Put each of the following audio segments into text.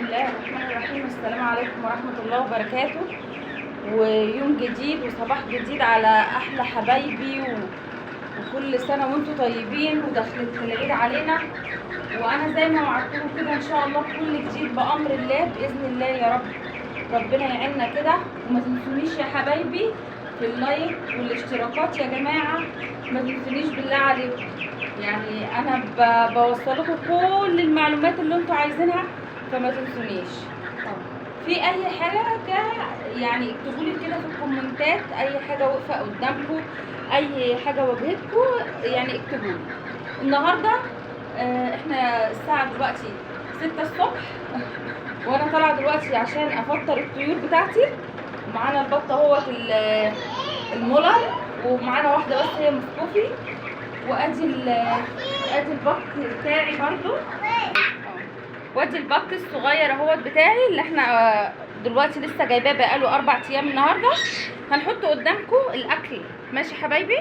الله الرحمن الرحيم. السلام عليكم ورحمة الله وبركاته. ويوم جديد وصباح جديد على أحلى حبايبي وكل سنة وانتم طيبين ودخلت العيد علينا. وأنا زي ما وعدتكم كده إن شاء الله كل جديد بأمر الله بإذن الله يا رب. ربنا يعيننا كده. وما تنسونيش يا حبايبي في اللايك والاشتراكات يا جماعة، ما تنسونيش بالله عليكم. يعني أنا بوصلكم كل المعلومات اللي انتوا عايزينها، فما تنسونيش. في اي حاجه يعني اكتبوا لي كده في الكومنتات، اي حاجه واقفه قدامكم، اي حاجه واجهتكم يعني اكتبوا لي. النهارده احنا الساعه دلوقتي 6 الصبح وانا طالعه دلوقتي عشان افطر الطيور بتاعتي. ومعانا البطه اهوت المولر، ومعانا واحده بس هي مسكوفي، وادي البط بتاعي برضو، وادي البط الصغير اهوت بتاعي اللي احنا دلوقتي لسه جايباه بقاله 4 ايام. النهارده هنحط قدامكم الاكل. ماشي حبايبي؟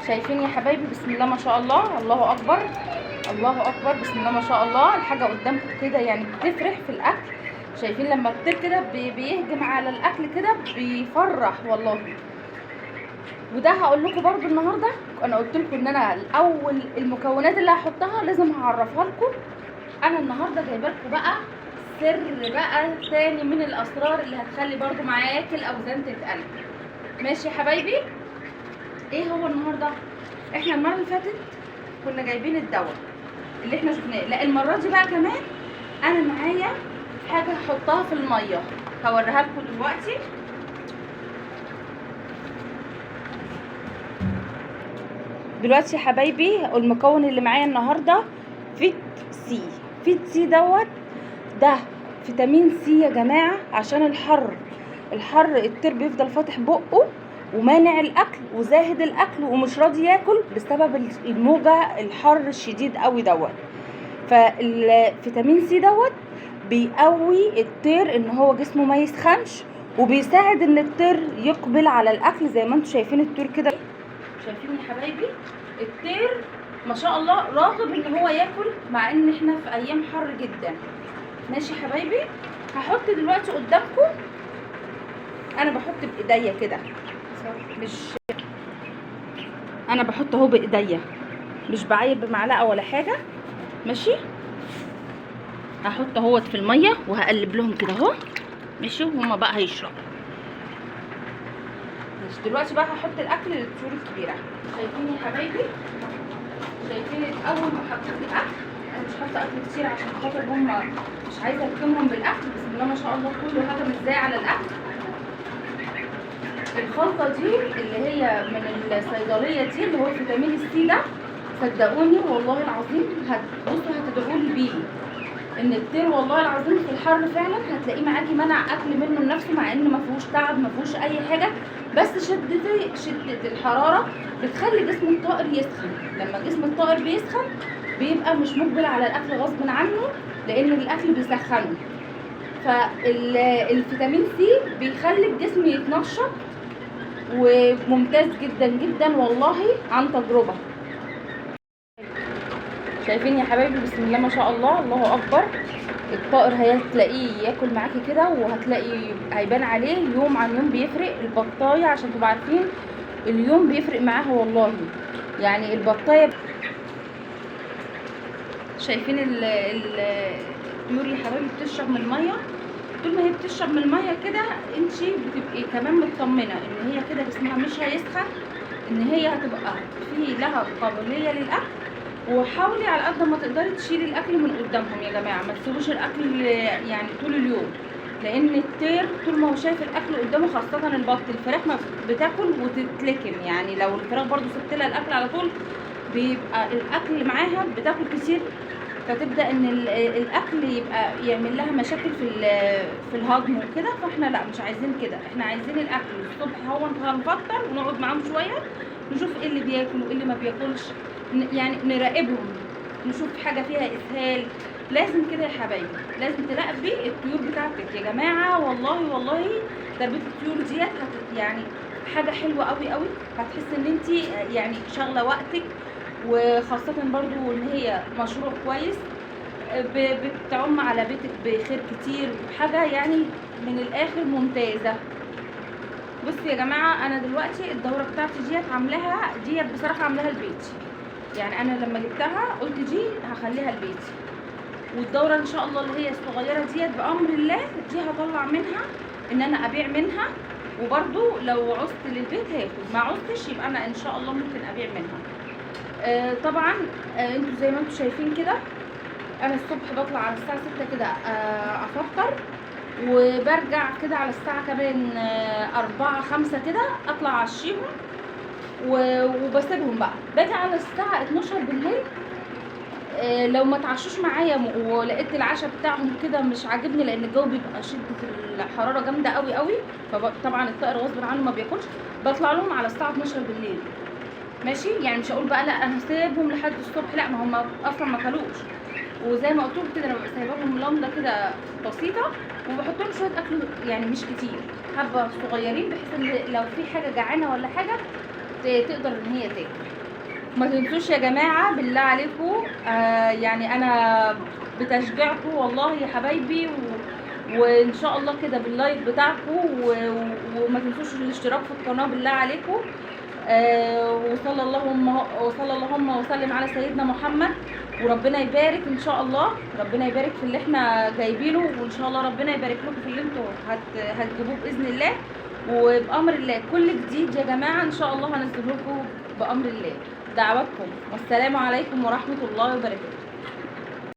شايفين يا حبايبي؟ بسم الله ما شاء الله، الله اكبر الله اكبر، بسم الله ما شاء الله. الحاجه قدامكم كده يعني بتفرح في الاكل. شايفين لما الطير كده بيهجم على الاكل كده بيفرح والله. وده هقول لكم برضو النهارده، انا قلت لكم ان انا الاول المكونات اللي هحطها لازم هعرفها لكم. انا النهارده جايبه لكم بقى سر بقى تاني من الاسرار اللي هتخلي برضو معاكل اوزان تتقل. ماشي يا حبايبي؟ ايه هو النهارده؟ احنا المره اللي فاتت كنا جايبين الدواء اللي احنا شفناه، لا المره دي بقى كمان انا معايا حاجه هحطها في الميه هوريها لكم دلوقتي. دلوقتي يا حبايبي المكون اللي معايا النهارده فيت سي. فيت سي ده فيتامين سي يا جماعه، عشان الحر الطير بيفضل فاتح بقه ومانع الاكل وزاهد الاكل ومش راضي ياكل بسبب الموجه الحر الشديد قوي فالفيتامين سي بيقوي الطير ان هو جسمه ما يسخنش، وبيساعد ان الطير يقبل على الاكل. زي ما انتم شايفين الطير كده، شايفين يا حبايبي الطير ما شاء الله راغب ان هو ياكل مع ان احنا في ايام حر جدا. ماشي يا حبايبي؟ هحط دلوقتي قدامكم، انا بحط بايديا كده، انا بحط اهو بايديا، مش بعايب بمعلقه ولا حاجه. ماشي؟ هحط اهوت في الميه وهقلب لهم كده اهو. ماشي؟ وهما بقى هيشربوا. دلوقتي بقى هحط الاكل للطيور الكبيره. شايفين يا حبايبي؟ شايفين اول ما حطيت الاكل، انا مش حاطه اكل كتير عشان خاطر هم مش عايزه اكلهم بالاكل. بسم الله ما شاء الله كله هجم ازاي على الاكل. الخلطه دي اللي هي من الصيدليه دي اللي هو فيتامين السي ده، صدقوني والله العظيم بصوا هتدعوا لي بيه ان الطير والله العظيم في الحر فعلا هتلاقيه معاكي منع اكل منه لنفسه، مع ان ما فيهوش تعب ما فيهوش اي حاجه، بس شده الحراره بتخلي جسم الطائر يسخن. لما جسم الطائر بيسخن بيبقى مش مقبل على الاكل غصب عنه، لان الاكل بيسخنه. فالفيتامين سي بيخلي الجسم يتنشط، وممتاز جدا جدا والله عن تجربه. شايفين يا حبايبي؟ بسم الله ما شاء الله، الله اكبر. الطائر هتلاقيه ياكل معاكي كده، وهتلاقي هيبان عليه يوم عن يوم بيفرق. البطايه عشان تبقوا عارفين اليوم بيفرق معاها والله. يعني البطايه شايفين الطيور يا حبايبي بتشرب من الميه. طول ما هي بتشرب من الميه كده انت بتبقي كمان مطمنه ان هي كده جسمها مش هيسخن، ان هي هتبقى في لها قابليه للاكل. وحاولي على قد ما تقدري تشيلي الاكل من قدامهم يا جماعه، ما تسيبوش الاكل يعني طول اليوم، لان الطير طول ما هو شايف الاكل قدامه، خاصه البط. الفراخ ما بتاكل وتتلكم، يعني لو الفراخ برضو سبت لها الاكل على طول بيبقى الاكل معاها بتاكل كتير، فتبدا ان الاكل يبقى يعمل لها مشاكل في الهضم وكده. فاحنا لا، مش عايزين كده، احنا عايزين الاكل الصبح هو هنفطر ونقعد معاهم شويه نشوف ايه اللي بياكل وايه اللي ما بياكلش، يعني نراقبهم، نشوف حاجه فيها اسهال. لازم كده يا حبايبي، لازم تراقبي الطيور بتاعتك يا جماعه. والله تربيه الطيور ديت يعني حاجه حلوه قوي قوي. هتحس ان انت يعني شاغله وقتك، وخاصه برضو ان هي مشروع كويس. بتعم على بيتك بخير كتير، حاجه يعني من الاخر ممتازه. بصوا يا جماعه، انا دلوقتي الدوره بتاعتي ديت بصراحه عاملاها لبيتي. يعني انا لما جبتها قلت دي هخليها لبيتي، والدوره ان شاء الله اللي هي الصغيره ديت بامر الله دي هطلع منها ان انا ابيع منها، وبرده لو عوزت للبيت هاخد، ما عوزتش يبقى انا ان شاء الله ممكن ابيع منها. طبعا انتوا زي ما انتوا شايفين كده، انا الصبح بطلع على الساعه 6 كده افطر، وبرجع كده على الساعه كمان 4 5 كده اطلع اعشيهم، وبسيبهم بقى. باجي على الساعه 12 بالليل، لو ما تعشوش معايا ولقيت العشاء بتاعهم كده مش عاجبني، لان الجو بيبقى شده الحراره جامده قوي قوي، فطبعا الطائر غصب عنه ما بياكلش، بطلع لهم على الساعه 12 بالليل. ماشي، يعني مش هقول بقى لا انا هسيبهم لحد الصبح، لا، ما هم اصلا ما كلوش. وزي ما قلت لكم كده انا ببقى سايباهم لمده كده بسيطه، وبحط لهم شويه اكل يعني مش كتير، حبه صغيرين، بحيث ان لو في حاجه جعانه ولا حاجه تقدر ان هي تاكل. ما تنسوش يا جماعه بالله عليكم، يعني انا بتشجيعكم والله يا حبايبي، وان شاء الله كده باللايك بتاعكم، وما تنسوش الاشتراك في القناه بالله عليكم. وصلى اللهم وسلم على سيدنا محمد، وربنا يبارك ان شاء الله، ربنا يبارك في اللي احنا جايبينه، وان شاء الله ربنا يبارك لكم في اللي انتوا هتجيبوه باذن الله. وبامر الله كل جديد يا جماعه ان شاء الله هنزله لكم بامر الله. دعواتكم، والسلام عليكم ورحمه الله وبركاته.